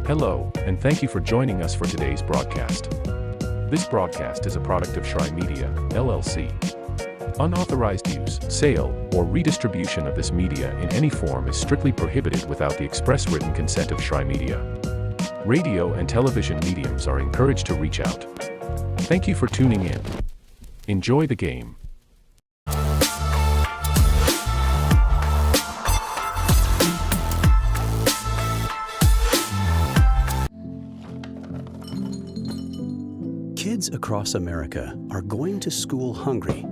Hello, and thank you for joining us for today's broadcast. This broadcast is a product of Shry Media, LLC. Unauthorized use, sale, or redistribution of this media in any form is strictly prohibited without the express written consent of Shry Media. Radio and television mediums are encouraged to reach out. Thank you for tuning in. Enjoy the game. Kids across America are going to school hungry.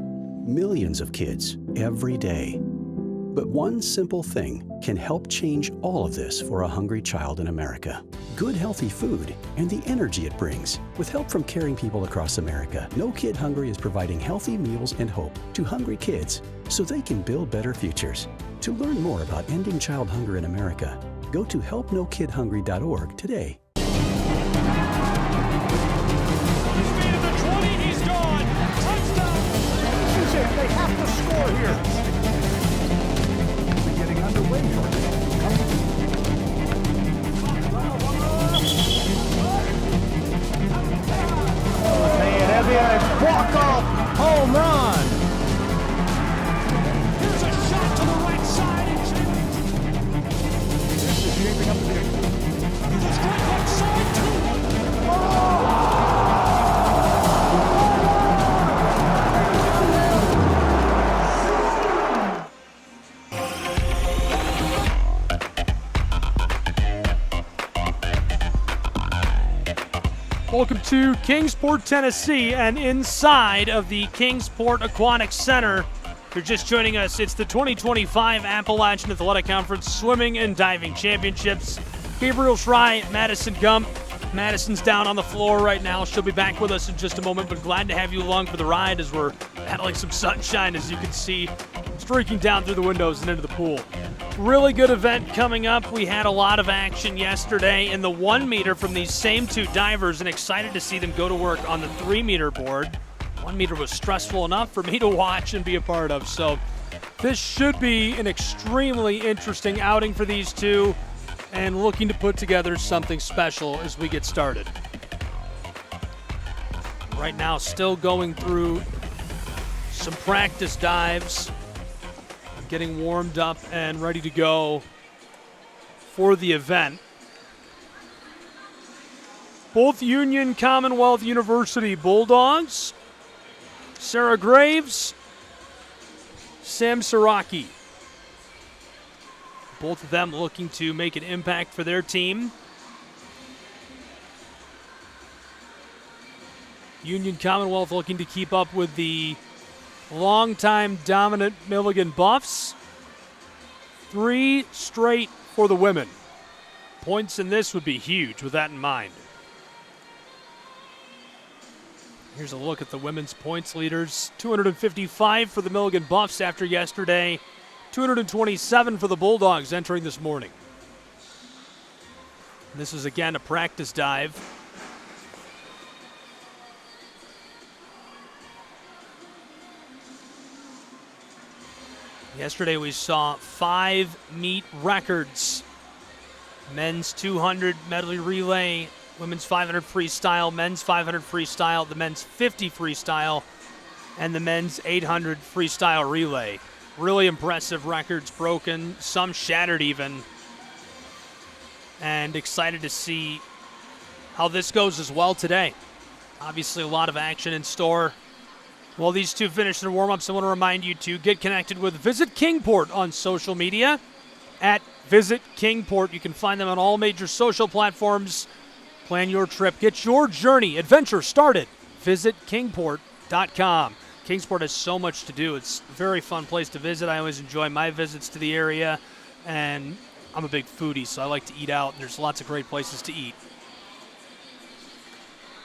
Millions of kids every day. But one simple thing can help change all of this for a hungry child in America. Good healthy food and the energy it brings. With help from caring people across America, No Kid Hungry is providing healthy meals and hope to hungry kids so they can build better futures. To learn more about ending child hunger in America, go to helpnokidhungry.org today. They have to score here. We're getting underway for it. Heavy on a walk-off home run. Here's a shot to the right side. This is shaping up to be Here's a strike right side, too. Oh! Welcome to Kingsport, Tennessee, and inside of the Kingsport Aquatic Center. If you're just joining us, it's the 2025 Appalachian Athletic Conference Swimming and Diving Championships. Gabriel Shry, Madison Gump. Madison's down on the floor right now. She'll be back with us in just a moment, but glad to have you along for the ride as we're battling some sunshine, as you can see, streaking down through the windows and into the pool. Really good event coming up. We had a lot of action yesterday in the 1 meter from these same two divers, and excited to see them go to work on the 3 meter board. 1 meter was stressful enough for me to watch and be a part of, so this should be an extremely interesting outing for these two, and looking to put together something special as we get started. Right now, still going through some practice dives, getting warmed up and ready to go for the event. Both Union Commonwealth University Bulldogs, Sarah Graves, Sam Siraki. Both of them looking to make an impact for their team. Union Commonwealth looking to keep up with the longtime dominant Milligan Buffs. 3 straight for the women. Points in this would be huge with that in mind. Here's a look at the women's points leaders. 255 for the Milligan Buffs after yesterday. 227 for the Bulldogs entering this morning. This is again a practice dive. Yesterday we saw 5 meet records. Men's 200 medley relay, women's 500 freestyle, men's 500 freestyle, the men's 50 freestyle, and the men's 800 freestyle relay. Really impressive records broken, some shattered even. And excited to see how this goes as well today. Obviously a lot of action in store. While these two finish their warm-ups, I want to remind you to get connected with Visit Kingport on social media. At Visit Kingport, you can find them on all major social platforms. Plan your trip. Get your journey, adventure started. Visit Kingport.com. Kingsport has so much to do. It's a very fun place to visit. I always enjoy my visits to the area, and I'm a big foodie, so I like to eat out. There's lots of great places to eat.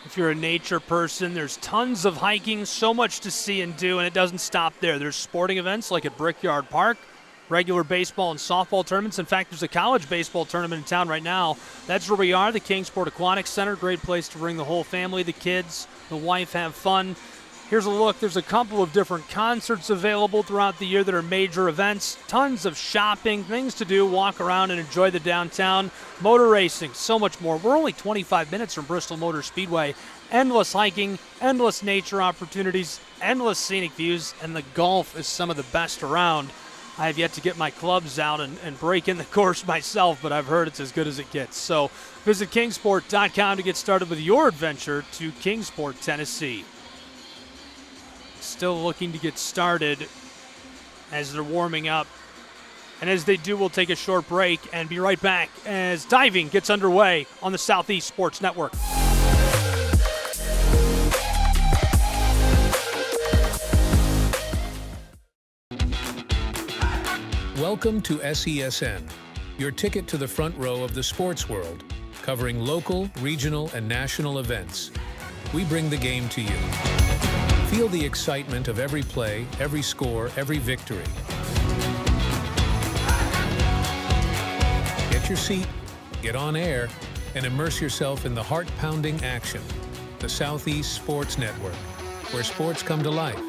If you're a nature person, there's tons of hiking, so much to see and do, and it doesn't stop there. There's sporting events like at Brickyard Park, regular baseball and softball tournaments. In fact, there's a college baseball tournament in town right now. That's where we are, the Kingsport Aquatic Center. Great place to bring the whole family, the kids, the wife, have fun. Here's a look. There's a couple of different concerts available throughout the year that are major events. Tons of shopping, things to do, walk around and enjoy the downtown. Motor racing, so much more. We're only 25 minutes from Bristol Motor Speedway. Endless hiking, endless nature opportunities, endless scenic views, and the golf is some of the best around. I have yet to get my clubs out and break in the course myself, but I've heard it's as good as it gets. So visit kingsport.com to get started with your adventure to Kingsport, Tennessee. Still looking to get started as they're warming up. And as they do, we'll take a short break and be right back as diving gets underway on the Southeast Sports Network. Welcome to SESN, your ticket to the front row of the sports world, covering local, regional, and national events. We bring the game to you. Feel the excitement of every play, every score, every victory. Get your seat, get on air, and immerse yourself in the heart-pounding action. The Southeast Sports Network, where sports come to life.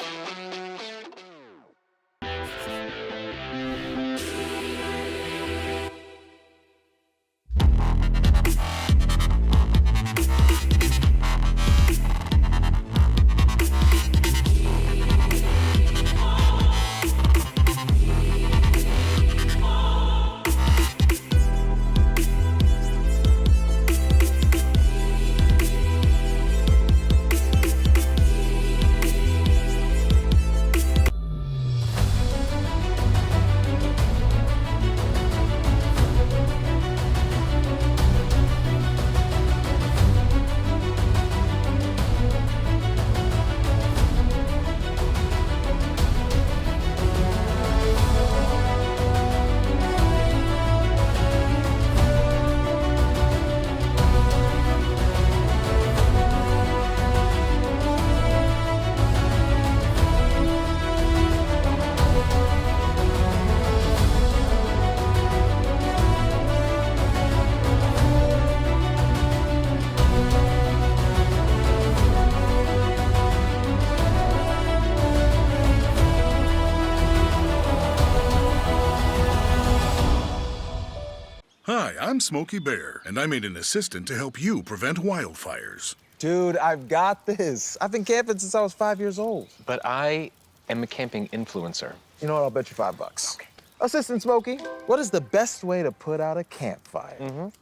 Hi, I'm Smokey Bear, and I made an assistant to help you prevent wildfires. Dude, I've got this. I've been camping since I was 5 years old. But I am a camping influencer. You know what? I'll bet you $5. Okay. Assistant Smokey, what is the best way to put out a campfire?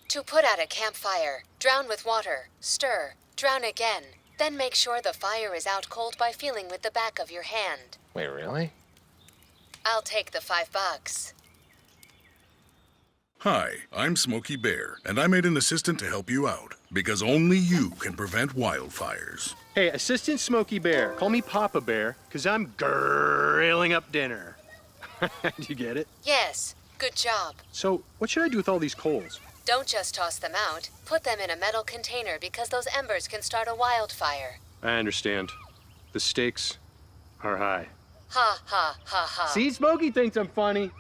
To put out a campfire, drown with water, stir, drown again. Then make sure the fire is out cold by feeling with the back of your hand. Wait, really? I'll take the $5. Hi, I'm Smokey Bear, and I made an assistant to help you out, because only you can prevent wildfires. Hey, Assistant Smokey Bear, call me Papa Bear, because I'm grilling up dinner. Do you get it? Yes, good job. So, what should I do with all these coals? Don't just toss them out. Put them in a metal container because those embers can start a wildfire. I understand. The stakes are high. Ha, ha, ha, ha. See, Smokey thinks I'm funny.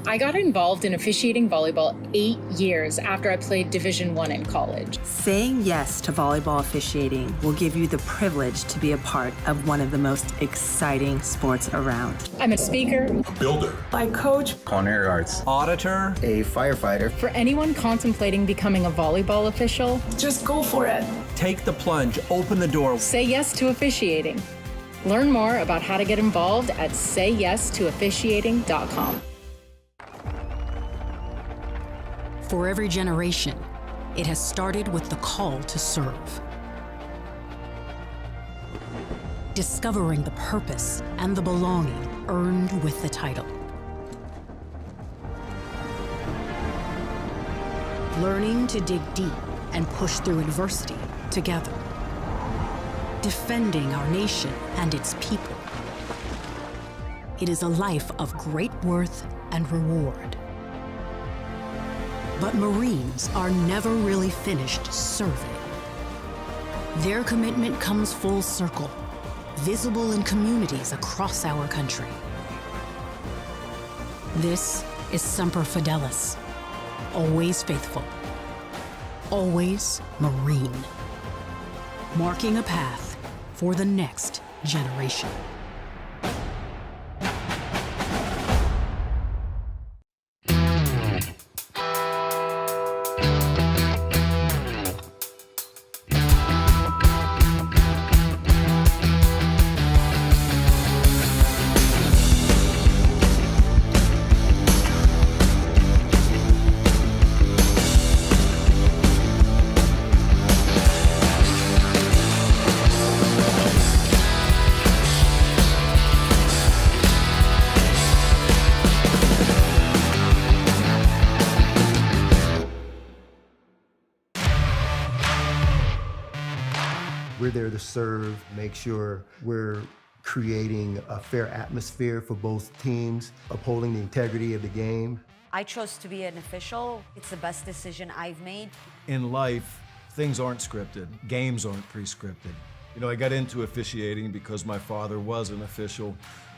I got involved in officiating volleyball 8 years after I played Division I in college. Saying yes to volleyball officiating will give you the privilege to be a part of one of the most exciting sports around. I'm a speaker, A builder. I coach, Culinary arts. Auditor. A firefighter. for anyone contemplating becoming a volleyball official, just go for it. Take the plunge. Open the door. say yes to officiating. Learn more about how to get involved at sayyes2officiating.com. For every generation, it has started with the call to serve. Discovering the purpose and the belonging earned with the title. Learning to dig deep and push through adversity together. Defending our nation and its people. It is a life of great worth and reward. But Marines are never really finished serving. Their commitment comes full circle, visible in communities across our country. This is Semper Fidelis, always faithful, always Marine, marking a path for the next generation. We're there to serve, make sure we're creating a fair atmosphere for both teams, upholding the integrity of the game. I chose to be an official. It's the best decision I've made. In life, things aren't scripted. Games aren't pre-scripted. You know, I got into officiating because my father was an official.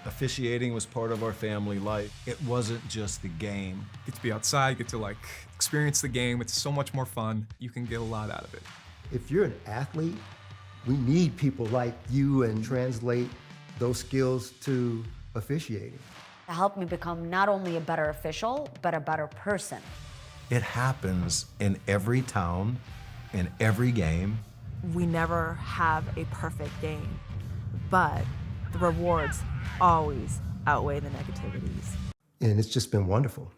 Officiating was part of our family life. It wasn't just the game. Get to be outside, get to experience the game. It's so much more fun. You can get a lot out of it. If you're an athlete, we need people like you and translate those skills to officiating. It helped me become not only a better official, but a better person. It happens in every town, in every game. We never have a perfect game, but the rewards always outweigh the negativities. And it's just been wonderful.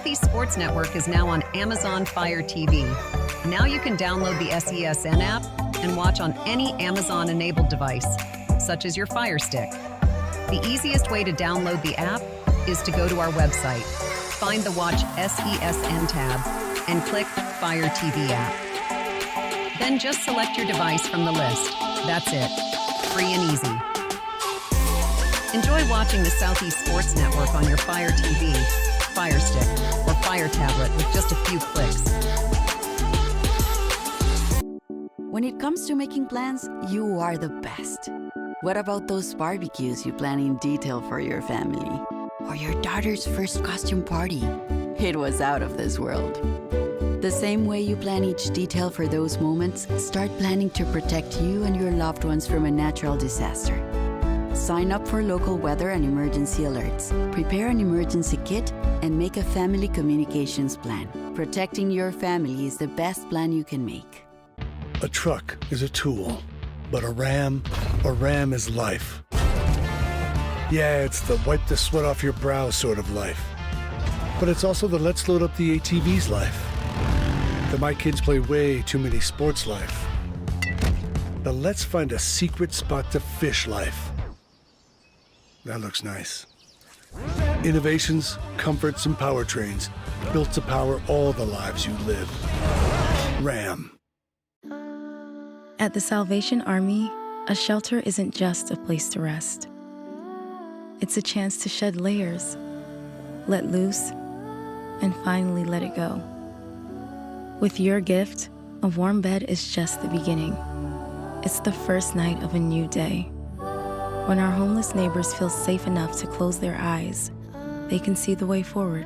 Southeast Sports Network is now on Amazon Fire TV. Now you can download the SESN app and watch on any Amazon-enabled device, such as your Fire Stick. The easiest way to download the app is to go to our website, find the Watch SESN tab, and click Fire TV app. Then just select your device from the list. That's it. Free and easy. Enjoy watching the Southeast Sports Network on your Fire TV, Fire Stick, or Fire tablet with just a few clicks. When it comes to making plans, you are the best. What about those barbecues you plan in detail for your family? Or your daughter's first costume party? It was out of this world. The same way you plan each detail for those moments, start planning to protect you and your loved ones from a natural disaster. Sign up for local weather and emergency alerts. Prepare an emergency kit and make a family communications plan. Protecting your family is the best plan you can make. A truck is a tool, but a ram is life. Yeah, it's the wipe the sweat off your brow sort of life. But it's also the let's load up the ATV's life. The my kids play way too many sports life. The let's find a secret spot to fish life. That looks nice. Innovations, comforts, and powertrains built to power all the lives you live. Ram. At the Salvation Army, a shelter isn't just a place to rest. It's a chance to shed layers, let loose, and finally let it go. With your gift, a warm bed is just the beginning. It's the first night of a new day. When our homeless neighbors feel safe enough to close their eyes, they can see the way forward.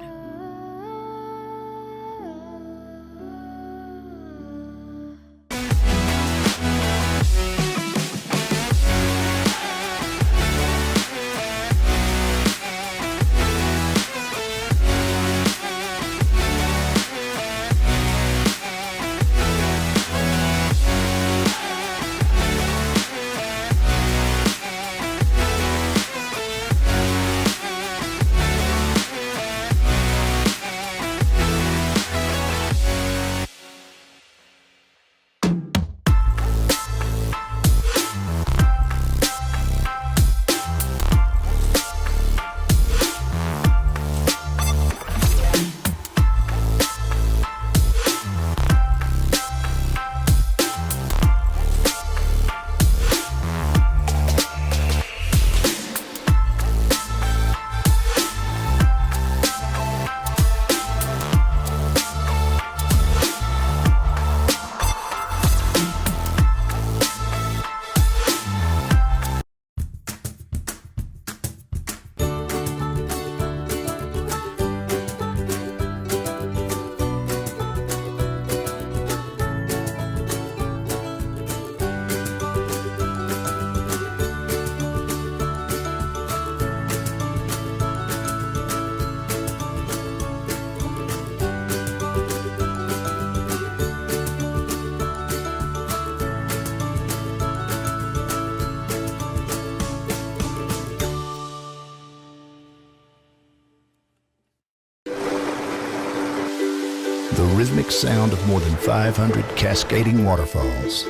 The rhythmic sound of more than 500 cascading waterfalls.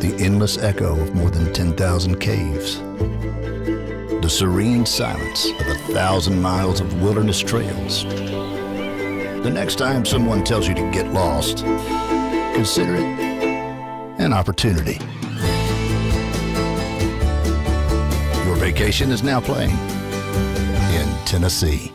The endless echo of more than 10,000 caves. The serene silence of 1,000 miles of wilderness trails. The next time someone tells you to get lost, consider it an opportunity. Your vacation is now playing in Tennessee.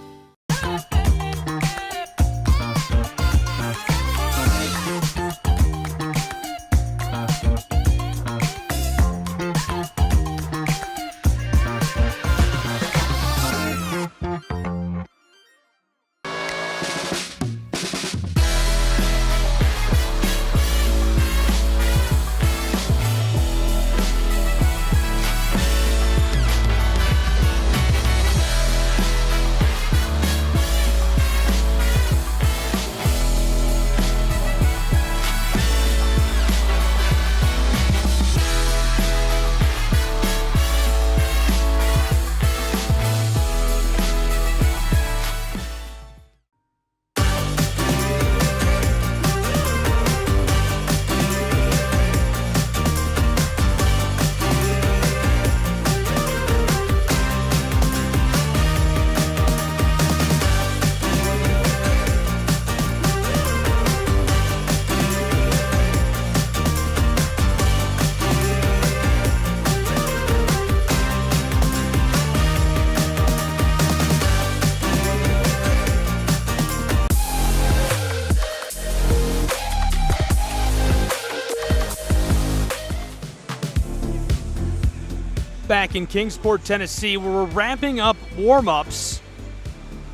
back in Kingsport, Tennessee, where we're wrapping up warm-ups.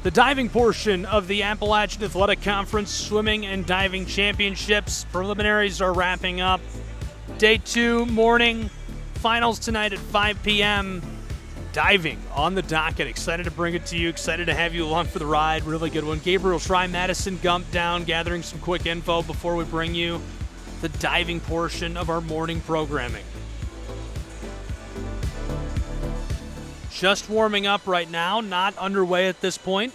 The diving portion of the Appalachian Athletic Conference Swimming and Diving Championships. Preliminaries are wrapping up. Day 2 morning, finals tonight at 5 p.m. Diving on the docket. Excited to bring it to you. Excited to have you along for the ride. Really good one. Gabriel Schrei, Madison Gump down, gathering some quick info before we bring you the diving portion of our morning programming. Just warming up right now, not underway at this point.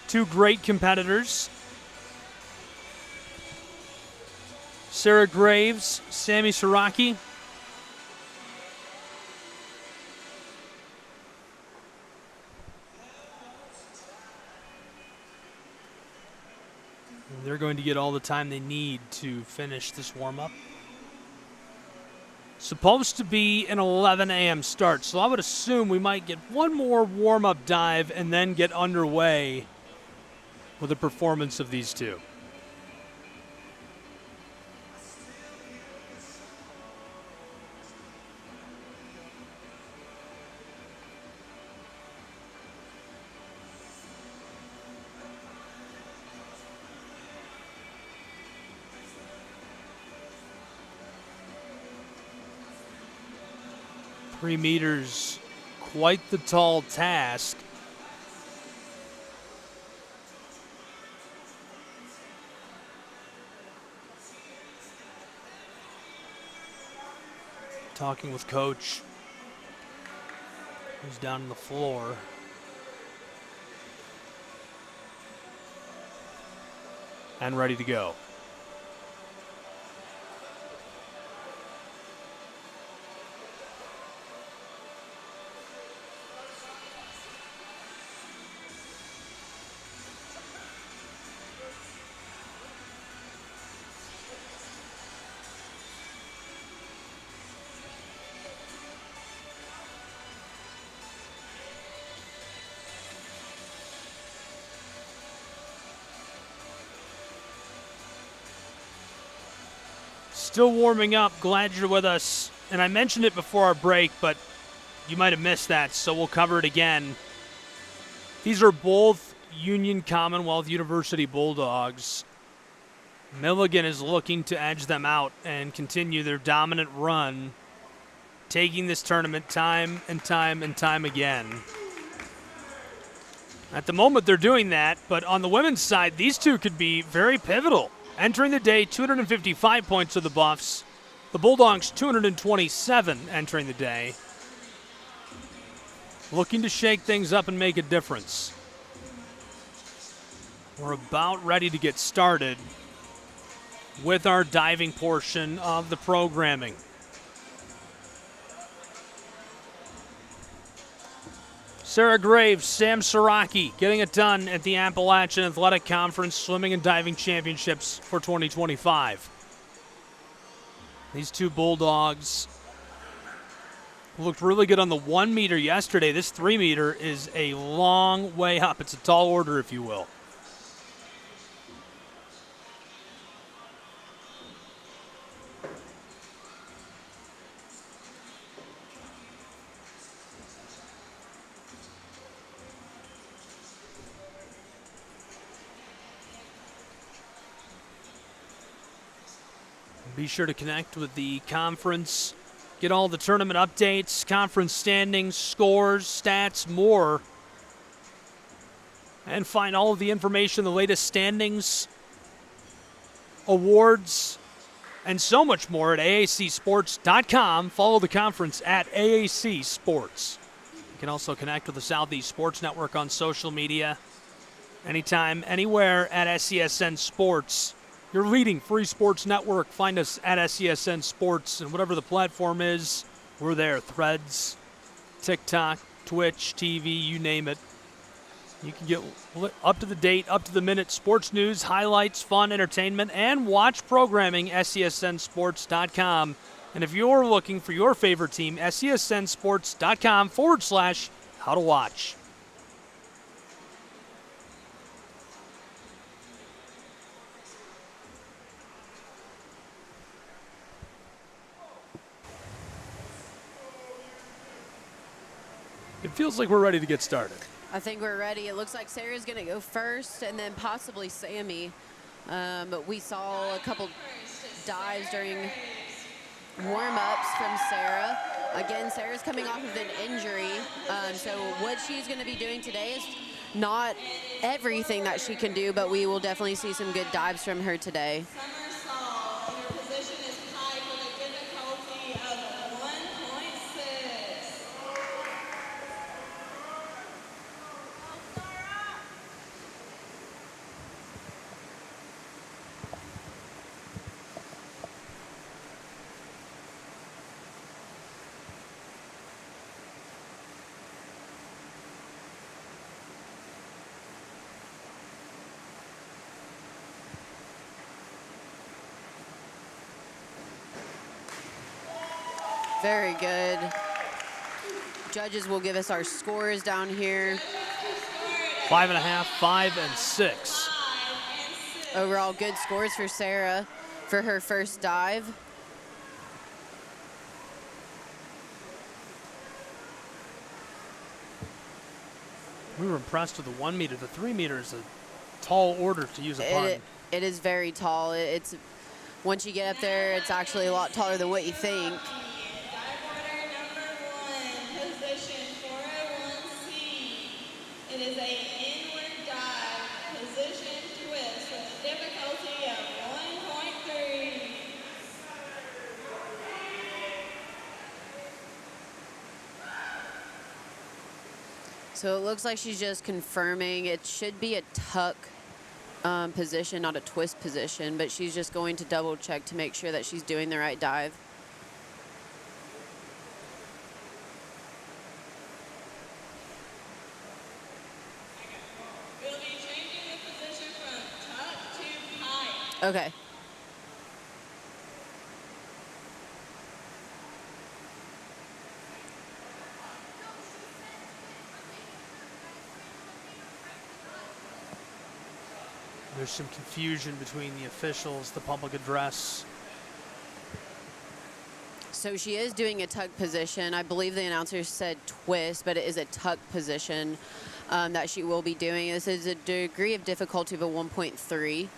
Two great competitors. Sarah Graves, Sammy Siraki. They're going to get all the time they need to finish this warm-up. Supposed to be an 11 a.m. start, so I would assume we might get one more warm-up dive and then get underway with the performance of these two. Three meters, quite the tall task. Talking with Coach, who's down on the floor. And ready to go. Still warming up. Glad you're with us. And I mentioned it before our break, but you might have missed that, so we'll cover it again. These are both Union Commonwealth University Bulldogs. Milligan is looking to edge them out and continue their dominant run, taking this tournament time and time and time again. At the moment, they're doing that, but on the women's side, these two could be very pivotal. Entering the day, 255 points to the Buffs. The Bulldogs, 227 entering the day. Looking to shake things up and make a difference. We're about ready to get started with our diving portion of the programming. Sarah Graves, Sam Siraki getting it done at the Appalachian Athletic Conference Swimming and Diving Championships for 2025. These two Bulldogs looked really good on the 1 meter yesterday. This 3 meter is a long way up. It's a tall order, if you will. Be sure to connect with the conference, get all the tournament updates, conference standings, scores, stats, more, and find all of the information, the latest standings, awards, and so much more at aacsports.com. Follow the conference at AAC Sports. You can also connect with the Southeast Sports Network on social media anytime, anywhere at SESN Sports. Your leading free sports network. Find us at SESN Sports, and whatever the platform is, we're there. Threads, TikTok, Twitch, TV, you name it. You can get up to the date, up to the minute sports news, highlights, fun, entertainment, and watch programming, SESNsports.com. And if you're looking for your favorite team, SESNsports.com/how to watch. It feels like we're ready to get started. I think we're ready. It looks like Sarah's going to go first and then possibly Sammy. But we saw a couple dives during warm-ups from Sarah. Again, Sarah's coming off of an injury. So what she's going to be doing today is not everything that she can do, but we will definitely see some good dives from her today. Very good. Judges will give us our scores down here. 5.5, 5, and 6. Overall good scores for Sarah for her first dive. We were impressed with the 1 meter. The 3 meter is a tall order to use a pun. It is very tall. It's once you get up there, it's actually a lot taller than what you think. It is a inward dive, position twist with a difficulty of 1.3. So it looks like she's just confirming it should be a tuck position, not a twist position, but she's just going to double check to make sure that she's doing the right dive. Okay. There's some confusion between the officials, the public address. So she is doing a tuck position. I believe the announcer said twist, but it is a tuck position that she will be doing. This is a degree of difficulty of a 1.3.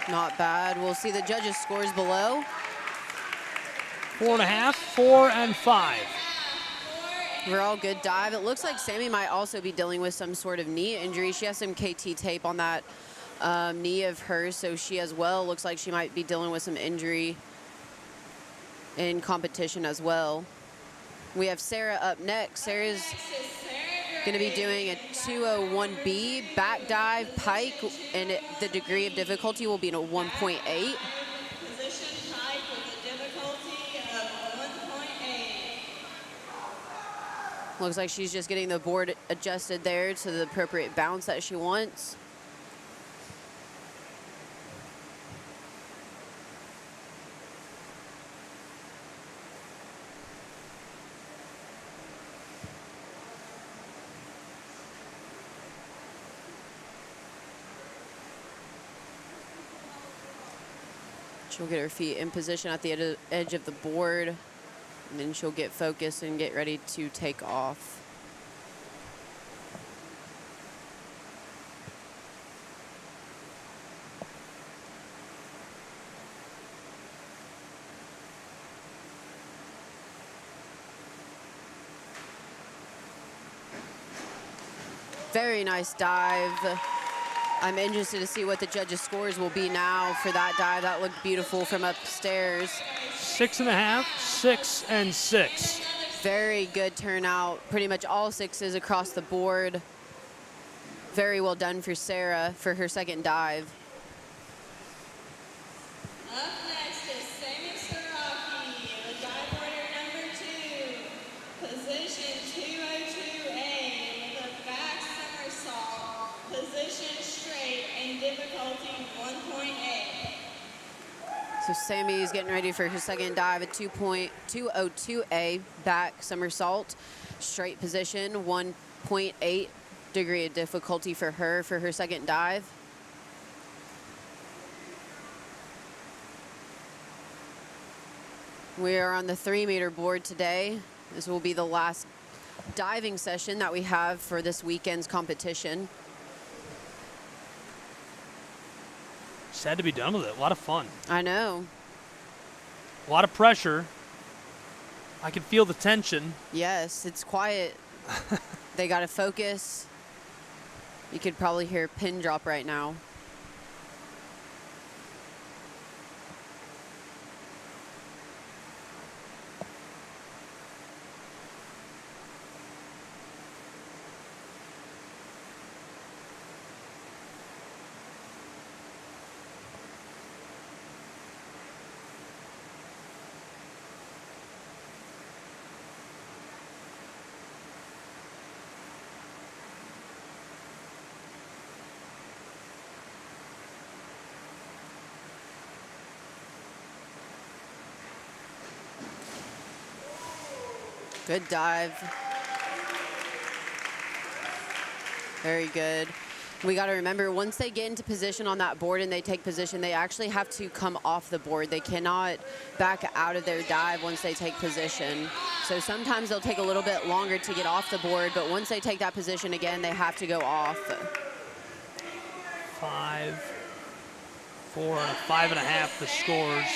Not bad. We'll see the judges' scores below. 4.5, 4, and 5. Overall good dive. It looks like Sammy might also be dealing with some sort of knee injury. She has some KT tape on that knee of hers, so she as well looks like she might be dealing with some injury in competition as well. We have Sarah up next. Sarah's going to be doing a 201B back dive pike, and the degree of difficulty will be in a 1.8. Position pike with a difficulty of 1.8. Looks like she's just getting the board adjusted there to the appropriate bounce that she wants. She'll get her feet in position at the edge of the board, and then she'll get focused and get ready to take off. Very nice dive. I'm interested to see what the judges' scores will be now for that dive. That looked beautiful from upstairs. 6.5, 6, and 6. Very good turnout. Pretty much all sixes across the board. Very well done for Sarah for her second dive. Up next is Sammy Saraki, the dive order number 2, position 202A, with a back somersault, position straight, and difficulty 1.8. So Sammy's getting ready for her second dive at 2.202A, back somersault, straight position, 1.8 degree of difficulty for her second dive. We are on the 3-meter board today. This will be the last diving session that we have for this weekend's competition. Sad to be done with it. A lot of fun. I know. A lot of pressure. I can feel the tension. Yes, it's quiet. They got to focus. You could probably hear a pin drop right now. Good dive. Very good. We got to remember, once they get into position on that board and they take position, they actually have to come off the board. They cannot back out of their dive once they take position. So sometimes they'll take a little bit longer to get off the board, but once they take that position again, they have to go off. 5, 4, and a 5.5, the scores.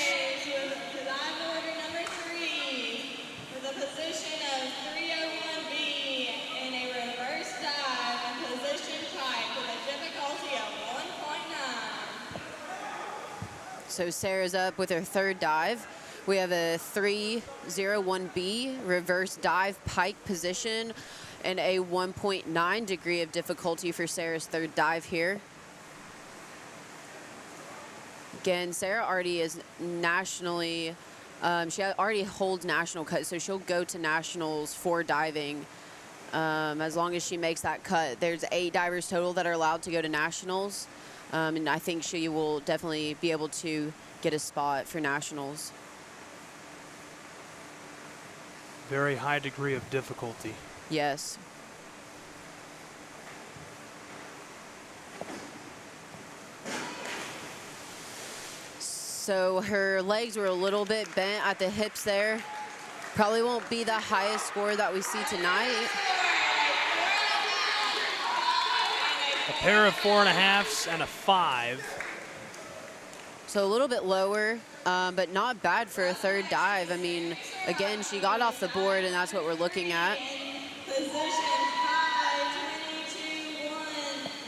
So Sarah's up with her third dive. We have a 301B reverse dive pike position and a 1.9 degree of difficulty for Sarah's third dive here. Again, Sarah already is nationally, she already holds national cut, so she'll go to nationals for diving as long as she makes that cut. There's 8 divers total that are allowed to go to nationals. And I think she will definitely be able to get a spot for nationals. Very high degree of difficulty. Yes. So her legs were a little bit bent at the hips there. Probably won't be the highest score that we see tonight. A pair of 4.5s and a 5. So a little bit lower, but not bad for a third dive. I mean, again, she got off the board, and that's what we're looking at. Position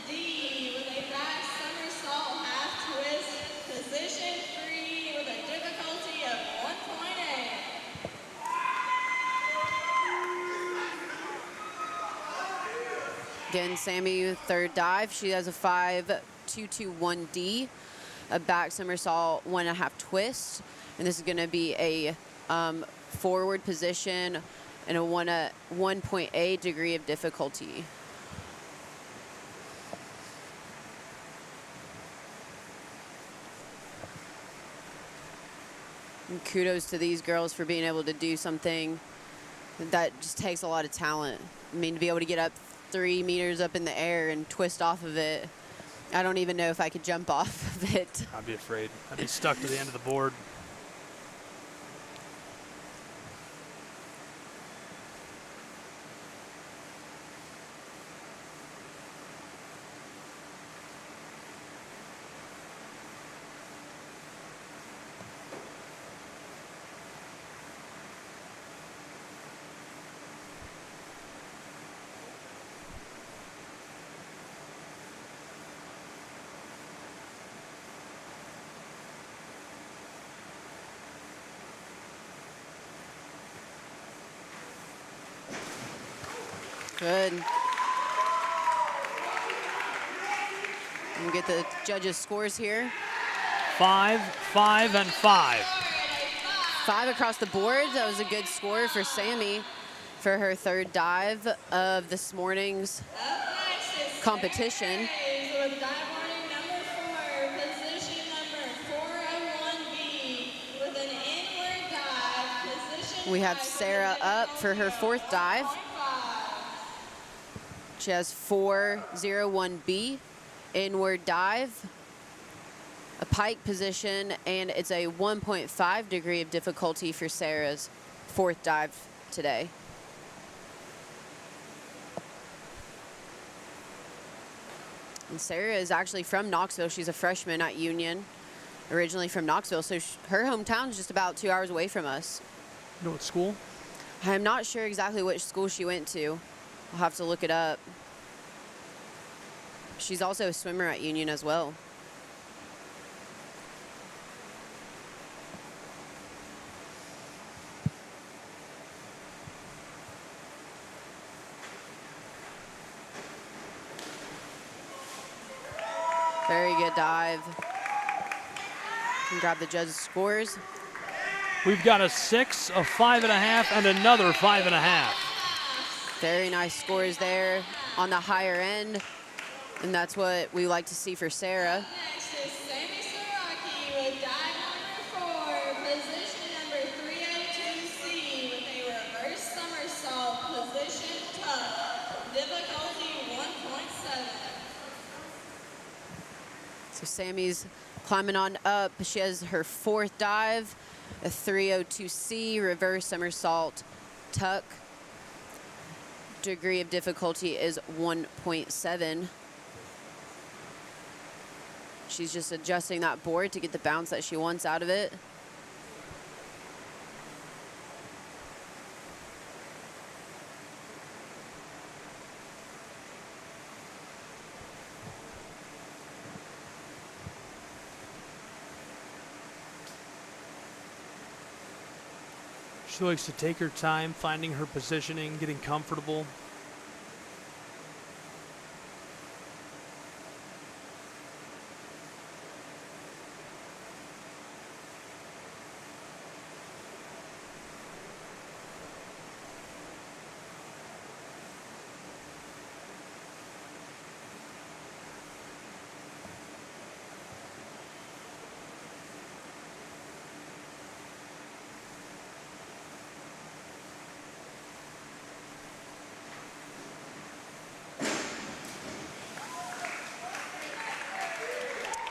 522-1D with a back somersault half twist. Position 3 with a difficulty of 1.8. Again, Sammy, third dive. She has a 5.221D, a back somersault 1.5 twist. And this is going to be a forward position and a 1.8 degree of difficulty. And kudos to these girls for being able to do something that just takes a lot of talent. I mean, to be able to get up 3 meters up in the air and twist off of it. I don't even know if I could jump off of it. I'd be afraid. I'd be stuck to the end of the board. Good. We'll get the judges' scores here. 5, 5, and 5. 5 across the board. That was a good score for Sammy for her third dive of this morning's competition. With dive order number 4, position number 401B, with an inward dive, position We have Sarah up for her fourth dive. She has 401B, inward dive, a pike position, and it's a 1.5 degree of difficulty for Sarah's fourth dive today. And Sarah is actually from Knoxville. She's a freshman at Union, originally from Knoxville, so her hometown is just about 2 hours away from us. You know what school? I'm not sure exactly which school she went to. I'll have to look it up. She's also a swimmer at Union as well. Very good dive. Can grab the judge's scores. We've got a 6, a 5.5, and another 5.5. Very nice scores there on the higher end, and that's what we like to see for Sarah. Next is Sammy Siraki with dive number 4, position number 302C, with a reverse somersault, position tuck, difficulty 1.7. So Sammy's climbing on up. She has her fourth dive, a 302C reverse somersault tuck. Degree of difficulty is 1.7. She's just adjusting that board to get the bounce that she wants out of it. She likes to take her time, finding her positioning, getting comfortable.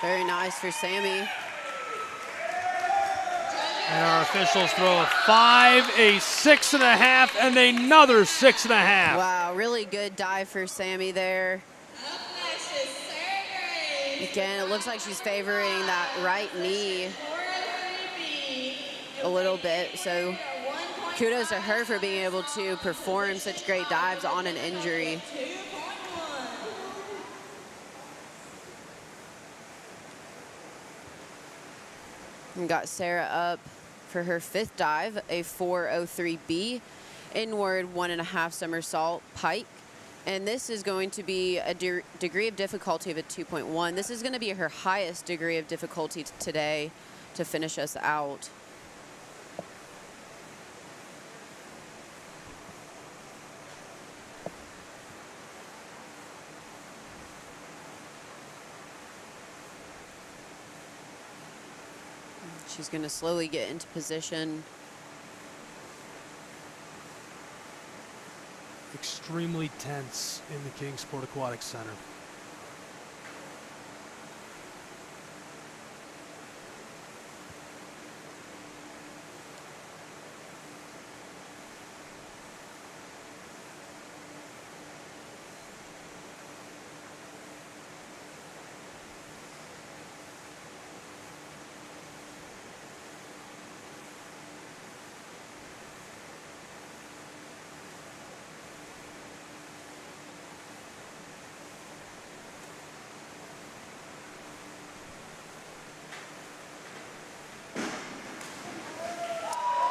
Very nice for Sammy. And our officials throw a 5, a 6.5, and another 6.5. Wow, really good dive for Sammy there. Again, it looks like she's favoring that right knee a little bit, so kudos to her for being able to perform such great dives on an injury. We got Sarah up for her fifth dive, a 403B, inward 1.5 somersault pike. And this is going to be a degree of difficulty of a 2.1. This is going to be her highest degree of difficulty today to finish us out. She's going to slowly get into position. Extremely tense in the Kingsport Aquatic Center.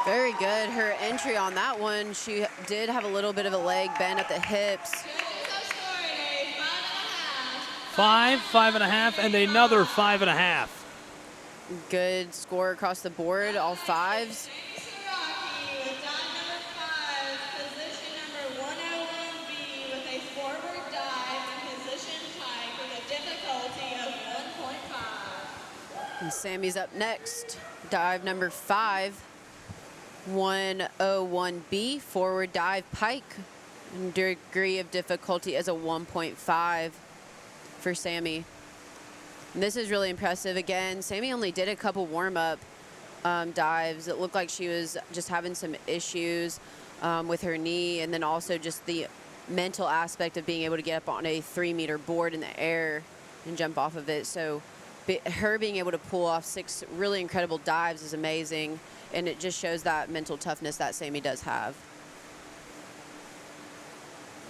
Very good. Her entry on that one, she did have a little bit of a leg bend at the hips. 5, 5.5, and another 5.5. Good score across the board, all fives. With dive number 5, position number 101B with a forward dive and position pike with a difficulty of 1.5. And Sammy's up next. Dive number 5, 101B, forward dive pike. And degree of difficulty as a 1.5 for Sammy. And this is really impressive. Again, Sammy only did a couple warm-up dives. It looked like she was just having some issues with her knee, and then also just the mental aspect of being able to get up on a 3-meter board in the air and jump off of it. So her being able to pull off 6 really incredible dives is amazing, and it just shows that mental toughness that Sammy does have.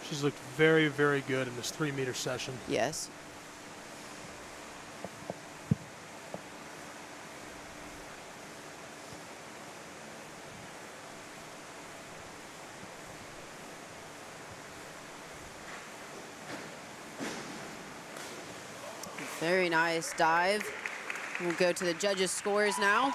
She's looked very, very good in this 3-meter session. Yes. Very nice dive. We'll go to the judges' scores now.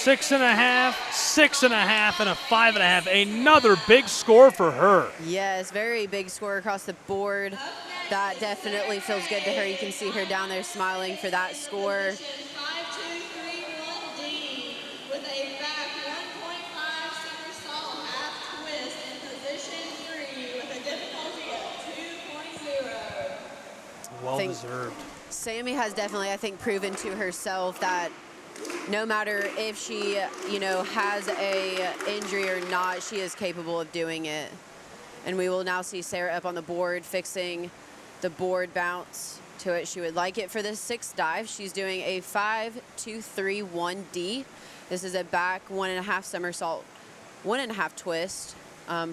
6.5, 6.5, and a 5.5. Another big score for her. Yes, very big score across the board. That definitely feels good to her. You can see her down there smiling for that score. 5231D with a back 1.5 somersault half twist in position 3 with a difficulty of 2.0. Well deserved. Sammy has definitely, I think, proven to herself that no matter if she, has a injury or not, she is capable of doing it. And we will now see Sarah up on the board fixing the board bounce to it. She would like it for this 6th dive. She's doing a 5-2-3-1D. This is a back 1.5 somersault, 1.5 twist,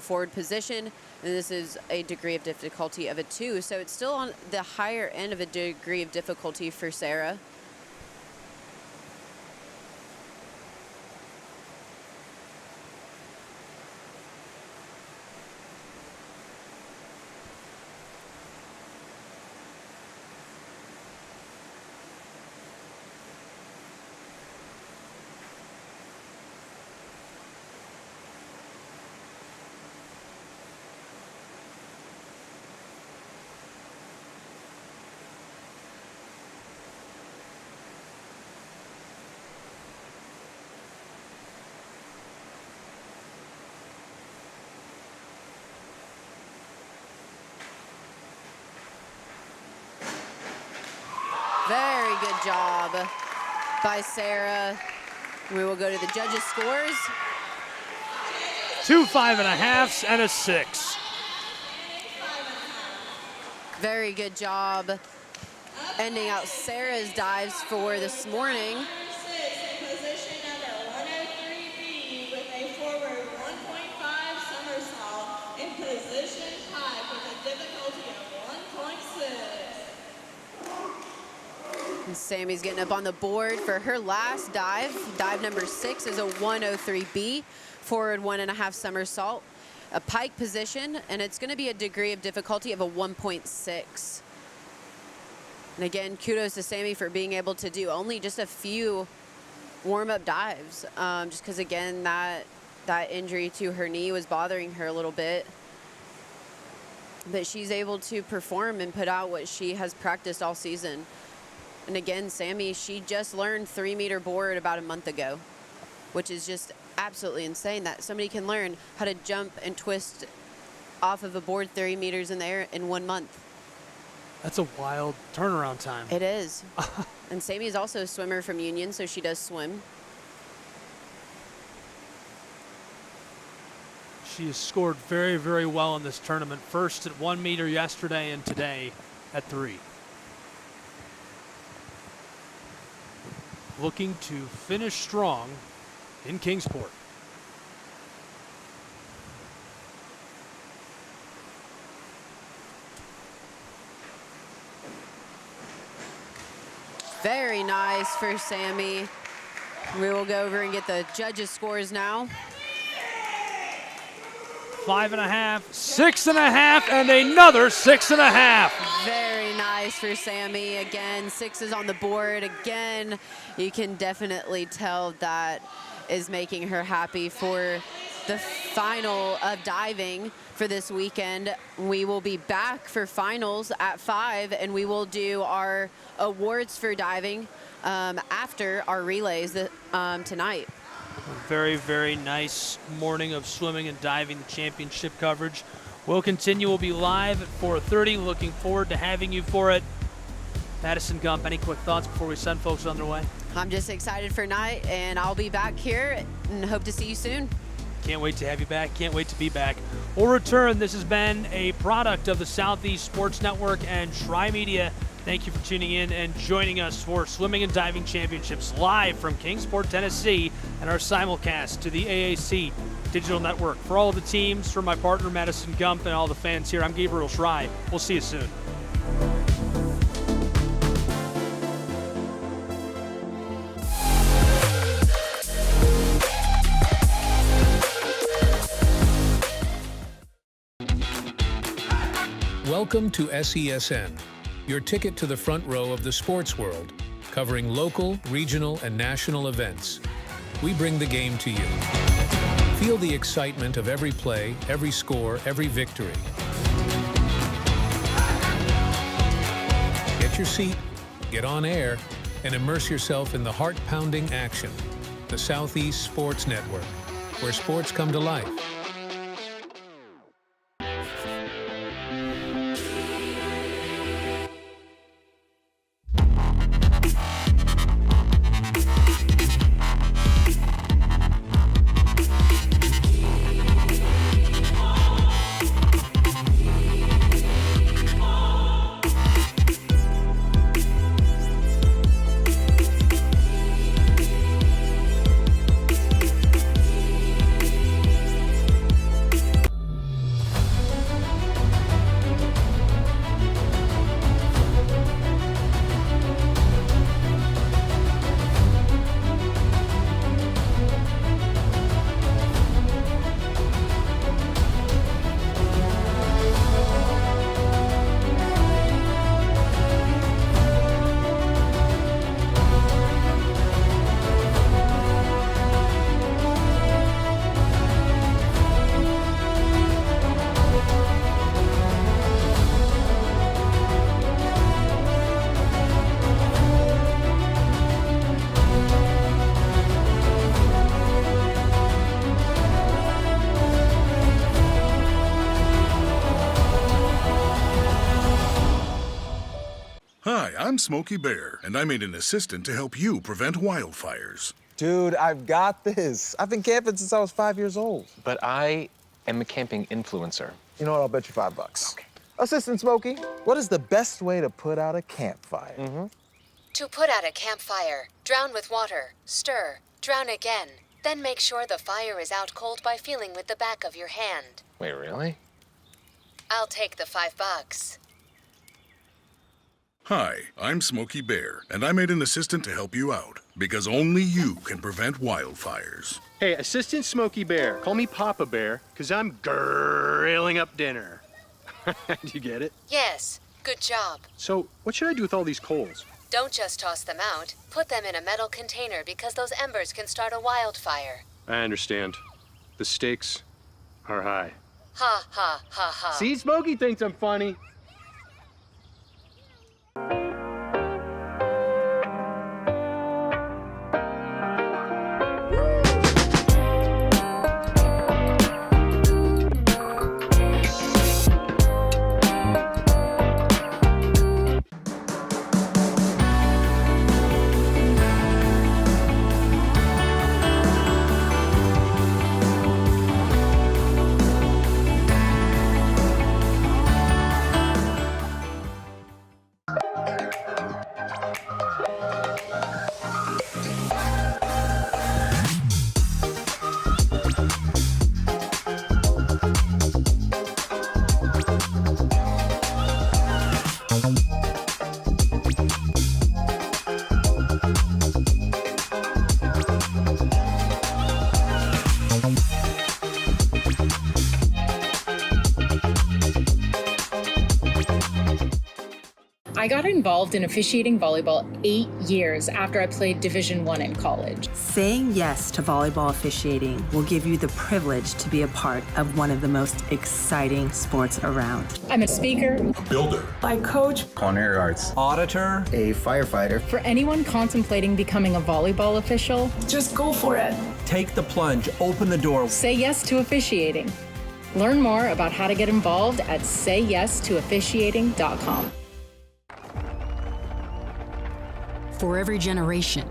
forward position. And this is a degree of difficulty of a 2. So it's still on the higher end of a degree of difficulty for Sarah. Very good job by Sarah. We will go to the judges' scores. 2 5.5s and a 6. Very good job ending out Sarah's dives for this morning. In position number 103B with a forward 1.5 somersault in position 5 with a difficulty of 1.6. And Sammy's getting up on the board for her last dive. Dive number 6 is a 103B, forward 1.5 somersault, a pike position, and it's going to be a degree of difficulty of a 1.6. And again, kudos to Sammy for being able to do only just a few warm-up dives, just because, again, that injury to her knee was bothering her a little bit. But she's able to perform and put out what she has practiced all season. And again, Sammy, she just learned 3-meter board about a month ago, which is just absolutely insane that somebody can learn how to jump and twist off of a board 3 meters in the air in 1 month. That's a wild turnaround time. It is. And Sammy is also a swimmer from Union, so she does swim. She has scored very, very well in this tournament. First at 1 meter yesterday and today at 3. Looking to finish strong in Kingsport. Very nice for Sammy. We will go over and get the judges' scores now. 5.5, 6.5, and another 6.5. Very nice for Sammy. Again, 6s on the board. Again, you can definitely tell that is making her happy for the final of diving for this weekend. We will be back for finals at 5, and we will do our awards for diving after our relays tonight. Very, very nice morning of swimming and diving championship coverage. We'll continue. We'll be live at 4:30. Looking forward to having you for it. Madison Gump, any quick thoughts before we send folks on their way? I'm just excited for tonight, and I'll be back here and hope to see you soon. Can't wait to have you back. Can't wait to be back. We'll return. This has been a product of the Southeast Sports Network and Tri-Media. Thank you for tuning in and joining us for Swimming and Diving Championships live from Kingsport, Tennessee, and our simulcast to the AAC Digital Network. For all of the teams, for my partner Madison Gump and all the fans here, I'm Gabriel Schrei. We'll see you soon. Welcome to SESN, your ticket to the front row of the sports world, covering local, regional, and national events. We bring the game to you. Feel the excitement of every play, every score, every victory. Get your seat, get on air, and immerse yourself in the heart-pounding action. The Southeast Sports Network, where sports come to life. Hi, I'm Smokey Bear, and I made an assistant to help you prevent wildfires. Dude, I've got this. I've been camping since I was 5 years old. But I am a camping influencer. You know what? I'll bet you $5. Okay. Assistant Smokey, what is the best way to put out a campfire? To put out a campfire, drown with water, stir, drown again, then make sure the fire is out cold by feeling with the back of your hand. Wait, really? I'll take the $5. Hi, I'm Smokey Bear, and I made an assistant to help you out, because only you can prevent wildfires. Hey, Assistant Smokey Bear, call me Papa Bear, because I'm grilling up dinner. Do you get it? Yes, good job. So, what should I do with all these coals? Don't just toss them out. Put them in a metal container because those embers can start a wildfire. I understand. The stakes are high. Ha, ha, ha, ha. See, Smokey thinks I'm funny. I got involved in officiating volleyball 8 years after I played Division I in college. Saying yes to volleyball officiating will give you the privilege to be a part of one of the most exciting sports around. I'm a speaker, Builder. I coach. Culinary arts. Auditor. A firefighter. For anyone contemplating becoming a volleyball official, just go for it. Take the plunge. Open the door. Say yes to officiating. Learn more about how to get involved at sayyes2officiating.com. For every generation,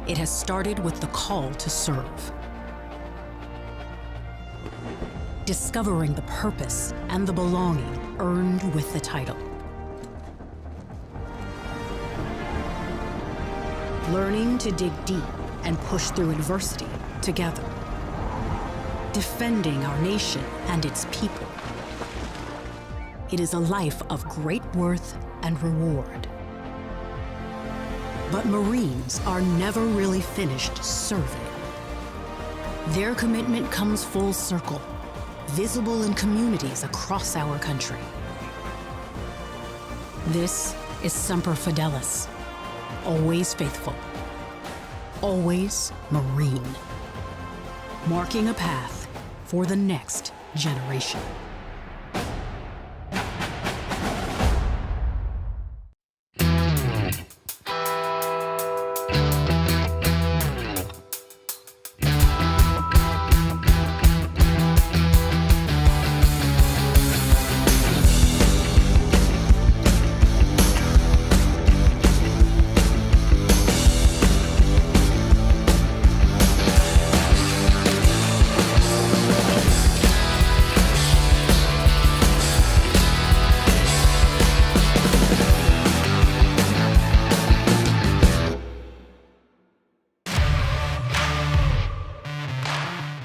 it has started with the call to serve. Discovering the purpose and the belonging earned with the title. Learning to dig deep and push through adversity together. Defending our nation and its people. It is a life of great worth and reward. But Marines are never really finished serving. Their commitment comes full circle, visible in communities across our country. This is Semper Fidelis, always faithful, always Marine, marking a path for the next generation.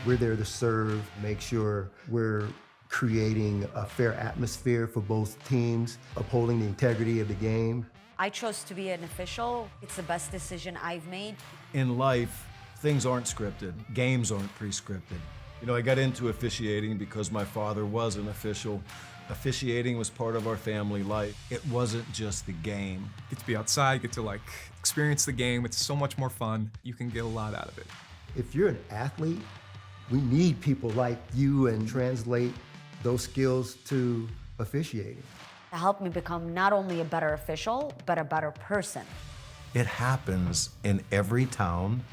We're there to serve, make sure we're creating a fair atmosphere for both teams, upholding the integrity of the game. I chose to be an official. It's the best decision I've made. In life, things aren't scripted. Games aren't pre-scripted. You know, I got into officiating because my father was an official. Officiating was part of our family life. It wasn't just the game. Get to be outside, get to like experience the game. It's so much more fun. You can get a lot out of it. If you're an athlete, we need people like you and translate those skills to officiating. It helped me become not only a better official, but a better person. It happens in every town,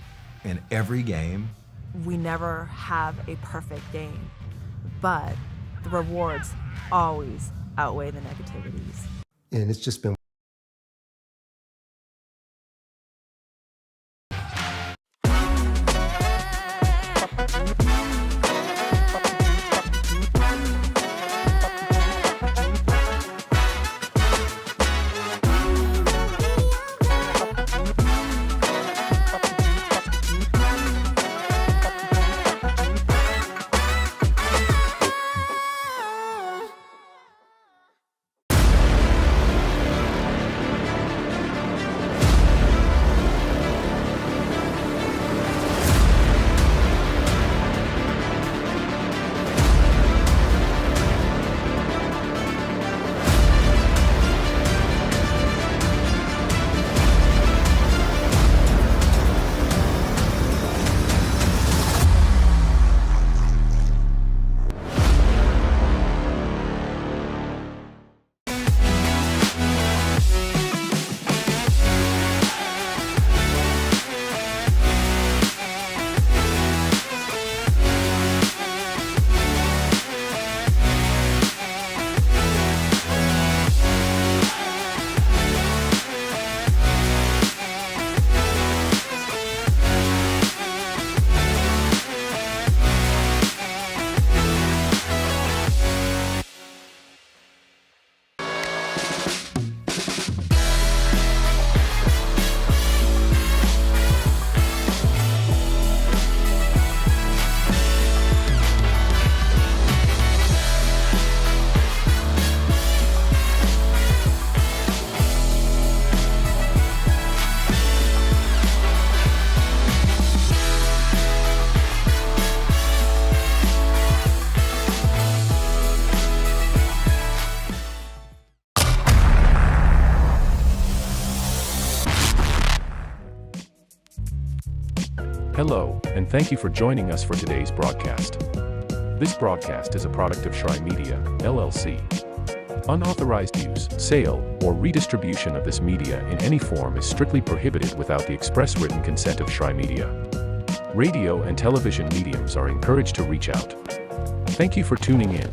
in every game. We never have a perfect game, but the rewards always outweigh the negativities. And it's just been Hello, and thank you for joining us for today's broadcast. This broadcast is a product of Shry Media, LLC. Unauthorized use, sale, or redistribution of this media in any form is strictly prohibited without the express written consent of Shry Media. Radio and television mediums are encouraged to reach out. Thank you for tuning in.